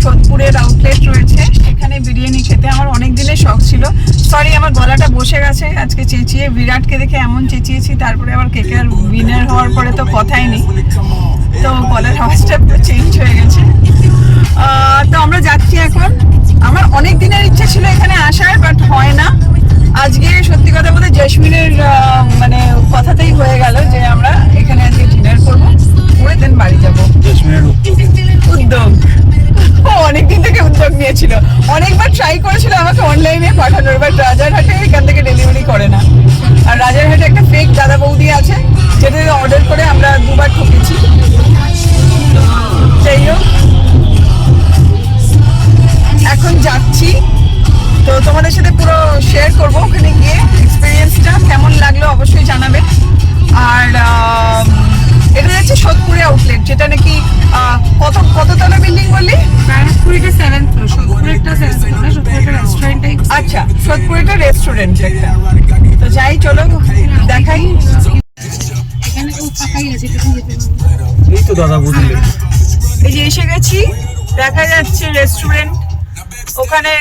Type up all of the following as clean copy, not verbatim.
সোদপুরের outlet রয়েছে, সেখানে বিরিয়ানি খেতে আমার অনেক দিনের শখ ছিল। সরি, আমার গলাটা বসে গেছে আজকে চেঁচিয়ে, বিরাটকে দেখে এমন চেঁচিয়েছি, তারপরে আবার কেকেআর উইনার হওয়ার পরে তো কথাই নেই, তো গলার আওয়াজটা একটু চেঞ্জ হয়ে গেছে। তো আমরা যাচ্ছি এখন। আমার অনেক দিনের ইচ্ছা ছিল এখানে আসার, বাট হয় না। আজকে সত্যি কথা বলতে জেসমিনের মানে কথাতেই হয়ে গেল যে আমরা এখানে আজকে ডিনার করবো, করে দেন বাড়ি যাবো। জেসমিনের উদ্যোগ, অনেকদিন থেকে উদ্যোগ নিয়েছিল, অনেকবার ট্রাই করেছিল আমাকে অনলাইনে পাঠানোর, বাট রাজারহাটে এখান থেকে ডেলিভারি করে না। আর রাজারহাটে একটা ফেক দাদা বৌদি আছে, যেটা অর্ডার করে আমরা দুবার ঠকেছি। যাই হোক, এখন যাচ্ছি, তো তোমাদের সাথে পুরো শেয়ার করবো ওখানে গিয়ে এক্সপিরিয়েন্সটা কেমন লাগলো অবশ্যই জানাবেন। আর এটা হচ্ছে সোদপুরে আউটলেট, যেটা নাকি কততলা বিল্ডিং বললি? ব্যারাকপুরিটা 7th ফ্লোর, সোদপুরেরটা 7th ফ্লোর, সোদপুরেরটা রেস্টুরেন্টটাই। আচ্ছা, সোদপুরেরটা রেস্টুরেন্ট একটা। তো যাই, চলো দেখাই। এখানে ও ফাঁকাই আছে, এই তো দাদা বুঝলি, এই যে এসে গেছি, দেখা যাচ্ছে রেস্টুরেন্ট, ওখানে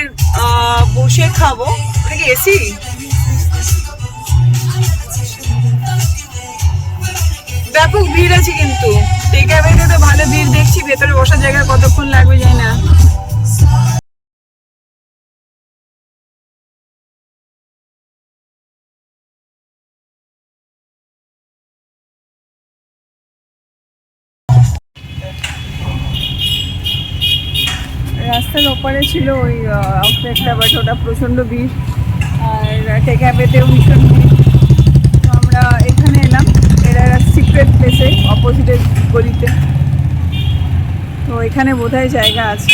বসে খাবো। ওটা কি এসি? ব্যাপক ভিড় আছে কিন্তু, টেকঅ্যাওয়েতে তো ভালো ভিড় দেখছি, ভেতরে বসার জায়গা কতক্ষণ লাগবে জানি না। রাস্তার ওপারে ছিল ওই আউটলেটটা, বাট ওটা প্রচণ্ড ভিড়, আর টেকঅ্যাওয়েতেও ভীষণ ভিড়। তো আমরা এখানে এলাম, এরা সিক্রেট প্লেসে অপোজিটের গলিতে, তো এখানে বোধহয় জায়গা আছে।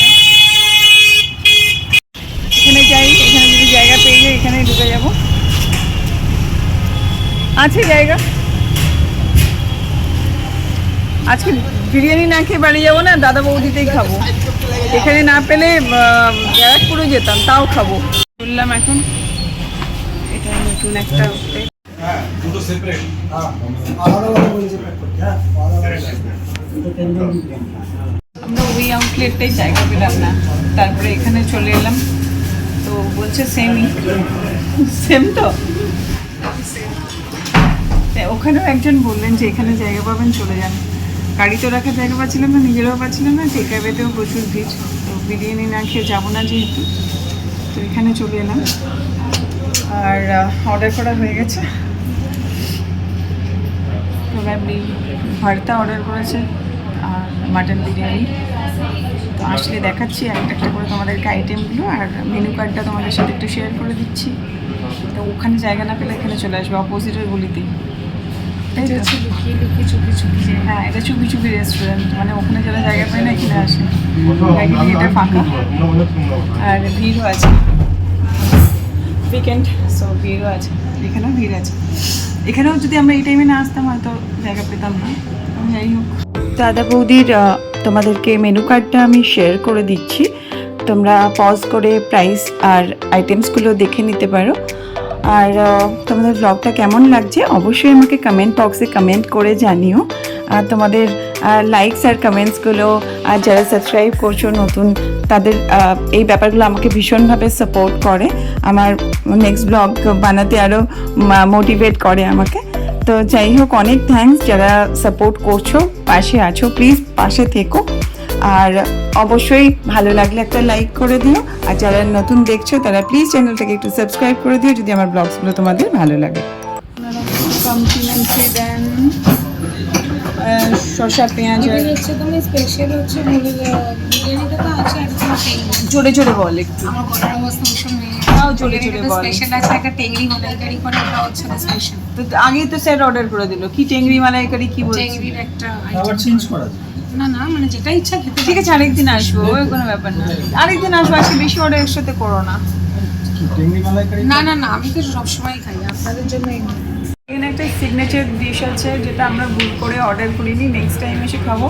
এখানে যাই, এখানে যদি জায়গা পেয়ে যাই এখানে ঢুকে যাব, আছে জায়গা। আজকে বিরিয়ানি না খেয়ে বাড়ি যাবো না, দাদা বৌদিতেই খাবো। এখানে না পেলে ব্যারাকপুরে যেতাম, তাও খাবো। বললাম এখন এটা নতুন একটা আমরা ওই আউটলেটটাই জায়গা পেলাম না, তারপরে এখানে চলে এলাম, তো বলছে সেম তো। ওখানেও একজন বললেন যে এখানে জায়গা পাবেন, চলে যান। গাড়িতেও রাখার জায়গা পাচ্ছিলাম না, নিজেরাও পাচ্ছিলাম না, টেকঅ্যাওয়েতেও প্রচুর ভিড়, তো বিরিয়ানি না খেয়ে যাবো না যেহেতু, তো এখানে চলে এলাম। আর অর্ডার করা হয়ে গেছে, প্রবাবলি ভর্তা অর্ডার করেছে আর মাটন বিরিয়ানি। তো আসলে দেখাচ্ছি একটা একটা করে তোমাদেরকে আইটেমগুলো, আর মেনু কার্ডটা তোমাদের সাথে একটু শেয়ার করে দিচ্ছি। তো ওখানে জায়গা না পেলে এখানে চলে আসবে, অপোজিটের গলিতেই। হ্যাঁ, এটা চুপি চুপি রেস্টুরেন্ট, মানে ওখানে যারা জায়গা পায় না এখানে আসে। এটা ফাঁকা আর ভিড়ও আছে, উইকেন্ড, সো ভিড়ও আছে, এখানেও ভিড় আছে। এখানেও যদি আমরা এই টাইমে না আসতাম হয়তো জায়গা পেতাম না। যাই হোক, দাদা বৌদির তোমাদেরকে মেনু কার্ডটা আমি শেয়ার করে দিচ্ছি, তোমরা পজ করে প্রাইস আর আইটেমসগুলো দেখে নিতে পারো। আর তোমাদের ব্লগটা কেমন লাগছে অবশ্যই আমাকে কমেন্ট বক্সে কমেন্ট করে জানিও। আর তোমাদের লাইকস আর কমেন্টসগুলো, আর যারা সাবস্ক্রাইব করছো নতুন, তাদের এই ব্যাপারগুলো আমাকে ভীষণভাবে সাপোর্ট করে, আমার নেক্সট ব্লগ বানাতে আরও মোটিভেট করে আমাকে। তো যাই হোক, অনেক থ্যাঙ্কস যারা সাপোর্ট করছো, পাশে আছো, প্লিজ পাশে থেকো। আর অবশ্যই ভালো লাগলে একটা লাইক করে দিও, আর যারা নতুন দেখছো তারা প্লিজ চ্যানেলটাকে একটু সাবস্ক্রাইব করে দিও যদি আমার ব্লগসগুলো তোমাদের ভালো লাগে। কমপ্লিমেন্টারি দেন শসা পেঁয়াজ হচ্ছে, তুমি স্পেশাল হচ্ছে বিরিয়ানিটা তো আছে, জোরে জোরে বল একটু, আমার গলার অবস্থা ভীষণ তাও জোরে জোরে বল। স্পেশাল আছে একটা টেংরি মালাইকারি করে, ওটা হচ্ছে স্পেশাল। তো আগেই তো স্যার অর্ডার করে দিল, কি টেংরি মালাইকারি কি বলছে? টেংরির একটা আবার চেঞ্জ করা যায়? না না, মানে যেটা ইচ্ছা খেতে। ঠিক আছে, আরেকদিন আসবো, ওই কোনো ব্যাপার না, আরেকদিন আসবো, আজকে বেশি অর্ডার একসাথে করো না। না না না, আমি তো সবসময় খাই, আপনাদের জন্য। এখানে একটা সিগনেচার ডিশ আছে যেটা আমরা ভুল করে অর্ডার করিনি, নেক্সট টাইম এসে খাবো।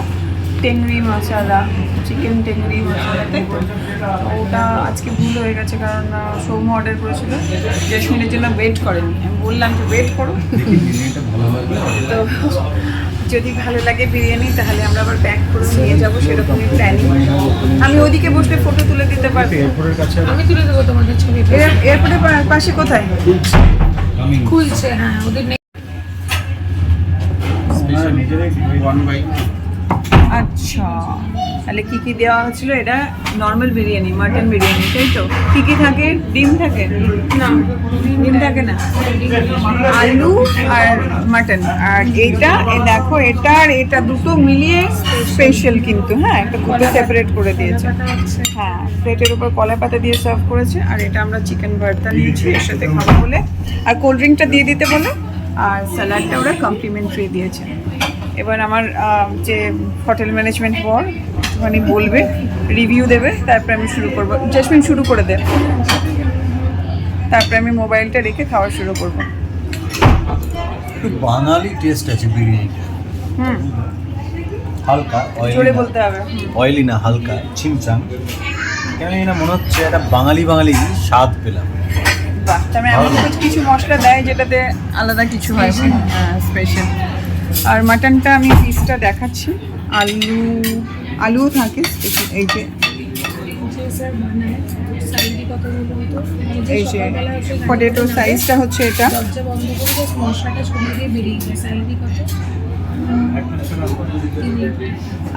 টেংরি মশলা, চিকেন টেংরি মশলা, তাই তো? তো ওটা আজকে ভুল হয়ে গেছে, কারণ সৌম্য অর্ডার করেছিল, জেসমিনের জন্য ওয়েট করেনি। আমি বললাম যে ওয়েট করো, তো যদি ভালো লাগে বিরিয়ানি তাহলে আমরা আবার প্যাক করে নিয়ে যাবো, সেরকমই প্ল্যানিং। আমি ওদিকে বসলে ফটো তুলে দিতে পারবো। এয়ারপোর্টের কাছে আমি তুলে দেবো তোমাদের ছবি। এয়ারপোর্টের পাশে কোথায়? খুলছে, হ্যাঁ ওদের নেই। আচ্ছা, তাহলে কি কি দেওয়া হচ্ছিল? এটা নর্মাল বিরিয়ানি, মাটন বিরিয়ানি, তাই তো? কি কি থাকে? ডিম থাকে না? ডিম থাকে না, আলু আর মাটন। আর এইটা দেখো, এটা আর এটা দুটো মিলিয়ে স্পেশাল কিন্তু, হ্যাঁ, একটা দুটো সেপারেট করে দিয়েছে। হ্যাঁ, প্লেটের উপর কলা পাতা দিয়ে সার্ভ করেছে। আর এটা আমরা চিকেন ভর্তা নিয়েছি এর সাথে খাবো বলে, আর কোল্ড ড্রিঙ্কটা দিয়ে দিতে বলে, আর স্যালাডটা ওরা কমপ্লিমেন্টারি দিয়েছে। এবার আমার যে হোটেল ম্যানেজমেন্ট বর মানে বলবে, রিভিউ দেবে, তারপরে আমি শুরু করবো। জেসমিন শুরু করে দে, তারপরে আমি মোবাইলটা রেখে খাওয়া শুরু করবো। একটু বাঙালি টেস্ট আছে বিরিয়ানিটা, হুম, হালকা জোরে বলতে হবে। অয়েলি না, হালকা ছিমছাম। কেন জানি না মনে হচ্ছে একটা বাঙালি স্বাদ পেলাম। বাহ, তার এমন কিছু মশলা দেয় যেটাতে আলাদা কিছু হয়, স্পেশাল। আর মাটনটা আমি পিসটা দেখাচ্ছি, আলুও থাকে এই যে, এই যে পটেটো সাইজটা হচ্ছে এটা। দরজা বন্ধ করে জাস্ট মশলাটা ছড়িয়ে দিয়ে বেরিয়ে যায়। স্যালারি কত?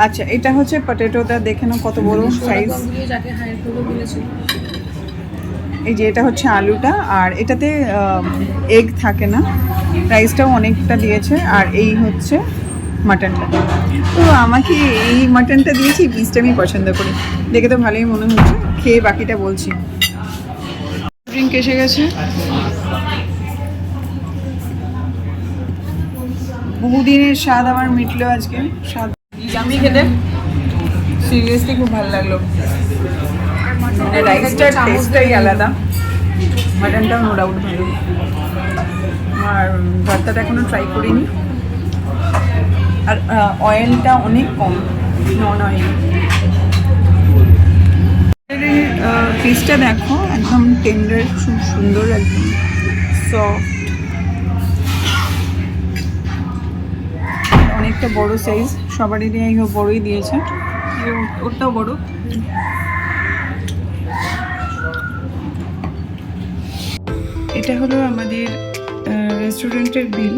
আচ্ছা, এটা হচ্ছে পটেটোটা, দেখে নাও কত বড় সাইজ। যাকে হায়ার করবো বলেছিল। এই যে এটা হচ্ছে আলুটা, আর এটাতে এগ থাকে না। রাইসটাও অনেকটা দিয়েছে। আর এই হচ্ছে মাটনটা। তো আমাকে এই মাটনটা দিয়েছি, পিসটা আমি পছন্দ করি, দেখে তো ভালোই মনে হচ্ছে। খেয়ে বাকিটা বলছি। ড্রিঙ্ক এসে গেছে, বহুদিনের স্বাদ আমার মিটলো আজকে। স্বাদ আমি খেতে সিরিয়াসলি খুব ভালো লাগলো। রাইসটার টেস্টটাই আলাদা, মাটনটাও নো ডাউট ভালো। আর ভর্তাটা এখনো ট্রাই করিনি। আর অয়েলটা অনেক কম, নন অয়েল। পিসটা দেখো, একদম টেন্ডার, খুব সুন্দর, একদম সফট, অনেকটা বড় সাইজ। সবারই দিয়ে বড়ই দিয়েছে, ওটাও বড়। এটা হলো আমাদের রেস্টুরেন্টের বিল।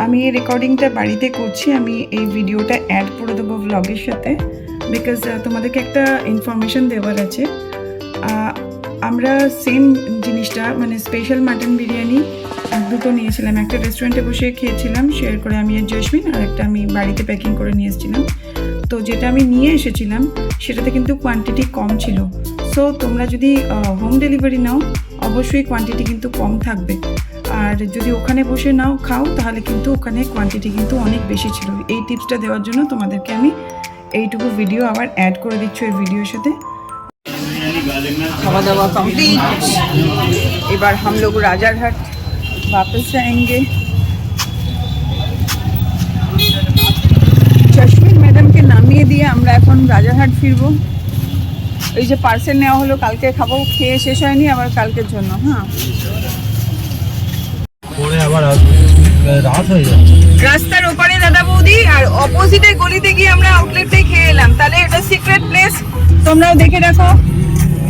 আমি এই রেকর্ডিংটা বাড়িতে করছি, আমি এই ভিডিওটা অ্যাড করে দেবো ব্লগের সাথে, বিকজ তোমাদেরকে একটা ইনফরমেশন দেওয়ার আছে। আমরা সেম জিনিসটা মানে স্পেশাল মাটন বিরিয়ানি দুটো নিয়েছিলাম, একটা রেস্টুরেন্টে বসে খেয়েছিলাম শেয়ার করে আমি আর জেসমিন, আর একটা আমি বাড়িতে প্যাকিং করে নিয়ে এসেছিলাম। তো যেটা আমি নিয়ে এসেছিলাম সেটাতে কিন্তু কোয়ান্টিটি কম ছিল। সো তোমরা যদি হোম ডেলিভারি নাও, অবশ্যই কোয়ান্টিটি কিন্তু কম থাকবে। আর যদি ওখানে বসে নাও খাও, তাহলে কিন্তু ওখানে কোয়ান্টিটি কিন্তু অনেক বেশি ছিল। এই টিপসটা দেওয়ার জন্য তোমাদেরকে আমি এইটুকু ভিডিও আবার অ্যাড করে দিচ্ছি ওই ভিডিওর সাথে। खावा दावा कंप्लीट। এবার हम लोग राजारहाट वापस जाएंगे। জসমিন ম্যাডামকে নামিয়ে দিয়ে আমরা এখন রাজারহাট ফিরবো। এই যে পার্সেল নেওয়া হলো, কালকে খাবো, খেয়ে শেষ হয়নি, আবার কালকের জন্য। হ্যাঁ, পরে আবার রাত হয়ে যাচ্ছে। রাস্তার ওপারে দাদা বৌদি, আর অপোজিটে গলিতে গিয়ে আমরা আউটলেটটাই খেয়ে এলাম। তাহলে এটা সিক্রেট প্লেস, তোমরাও দেখে রাখো।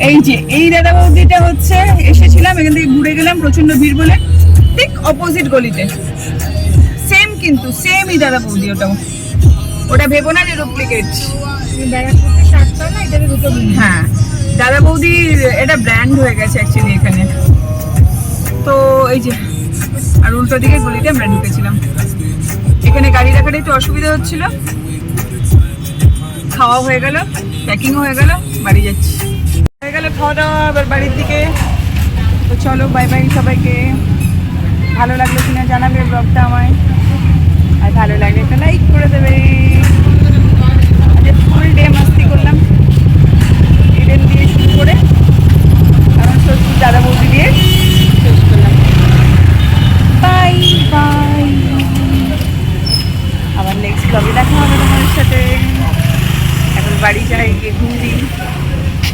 এই যে এই দাদা বৌদিটা হচ্ছে, এসেছিলাম এখান থেকে ঘুরে গেলাম, প্রচন্ড ভিড় বলে, ঠিক অপোজিট গলিতে। সেম কিন্তু সেমই দাদা বৌদি, ওটা ভেবো না যে ডুপ্লিকেট। হ্যাঁ, দাদা বৌদির এটা ব্র্যান্ড হয়ে গেছে অ্যাকচুয়ালি এখানে। তো এই যে, আর উল্টো দিকে গলিতে আমরা ঢুকেছিলাম। এখানে গাড়ি রাখার একটু অসুবিধা হচ্ছিল। খাওয়া হয়ে গেল, প্যাকিংও হয়ে গেল, বাড়ি যাচ্ছি। হয়ে গেল খাওয়া দাওয়া, আবার বাড়ির দিকে। তো চলো, বাই বাই সবাইকে। ভালো লাগলো কিনা জানাবে ব্লগটা আমায়, আর ভালো লাগলে একটা লাইক করে দেবে। আজ ফুল ডে মাস্তি করলাম, ইডেন দিয়ে শুরু করে